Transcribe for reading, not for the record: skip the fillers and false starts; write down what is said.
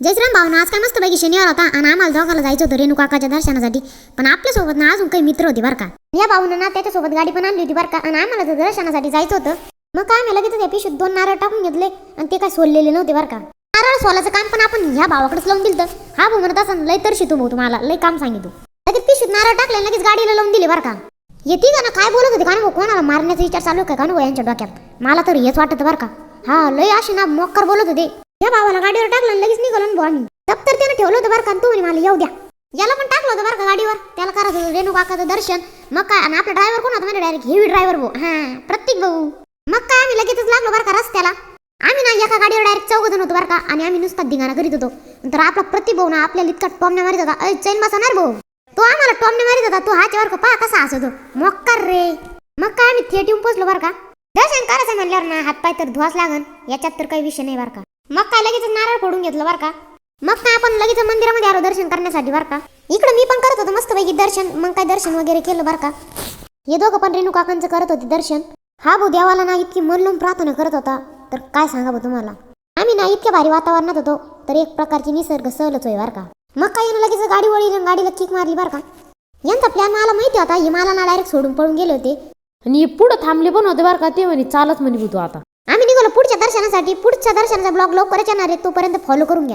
जयश्राम भावना आज काय मस्त पैकी शनिवार होता आणि आम्हाला दोघाला जायचं होतं रेणू काकाच्या दर्शनासाठी. पण आपल्यासोबत ना अजून काही मित्र होते बरं का. या भाऊनं ना त्याच्यासोबत गाडी पण आणली होती बरं का. आणि आम्हाला तर दर्शनासाठी जायचं होतं. मग काय आम्ही लगेच त्या पिशवीत 2 नारळ टाकून घेतले आणि ते काय सोललेले नव्हते बरं का. नारळ सोलाचं काम पण आपण ह्या भावाकडेच लावून दिलं. हा भाऊ म्हणत असं लय तर शिकतो भाऊ तुम्हाला लय काम सांगितलं. लगेच पिशवीत नारळ टाकले लगेच गाडीला लावून दिले बरं का. येते का ना काय बोलत होते का कोणाला मारण्याचा विचार चालू का नो यांच्या डोक्यात. मला तर हेच वाटत बरं का. हा लय अशी ना मोक्कर बोलत होते. या भावाला गाडीवर टाकलं लगेच निघालो भाऊ आम्ही. दप्तर त्यानं ठेवलं होतं बरं का. तू म्हणे मला येऊ द्या. याला पण टाकलं होतं बरं का गाडीवर. त्याला करत होतं रेणू काकाचं दर्शन. मग काय आणि आपला ड्रायव्हर कोण होता म्हणजे डायरेक्ट हेवी ड्रायव्हर भाऊ. हा प्रत्येक भाऊ. मग काय आम्ही लगेचच लागलो बरं का रस्त्याला. आम्ही ना एका गाडीवर डायरेक्ट 4 जण होतो बरं का. आणि आम्ही नुसता धिंगाणा करीत होतो. तर आपला प्रत्येक भाऊ ना आपल्याला इतका टॉमने मारित होता. चैन बसणार भाऊ. तो आम्हाला टॉमने मारित होता. तो हाच्यावर का पहा कसा हसतो मोक्कर रे. मग काय आम्ही थेट येऊन पोहोचलो बरं का. दर्शन करायचं म्हणल्यावर ना हातपाय तर धुवाच लागन. याच्यात तर काही विषय नाही बरं का. मग काय लगेच नारळ फोडून घेतलं बरं का. मग काय आपण लगेच मंदिरामध्ये आलो दर्शन करण्यासाठी बरं का. इकडे मी पण करत होतो मस्त पैकी दर्शन. मग काय दर्शन वगैरे केलं बरं का. हे दोघं पण रेणू काकांचं करत होते दर्शन. हा भाऊ देवाला ना इतकी मन लावून प्रार्थना करत होता तर काय सांगा भाऊ तुम्हाला. आम्ही ना इतक्या भारी वातावरणात होतो तर एक प्रकारची निसर्ग सहलच होय बरं का. मग काय लगेच गाडी वळली गाडीला किक मारली बरं का. यांचा प्लॅन मला माहिती होता. हे मला ना डायरेक्ट सोडून पळून गेले होते. आणि पुढे थांबले पण होते बरं का. ते म्हणे चालच म्हणे तू आता. आम्ही निघालो पुढच्या दर्शनासाठी. पुढच्या दर्शनाचा ब्लॉग लवकरच येणार आहे. तोपर्यंत फॉलो करून घ्या.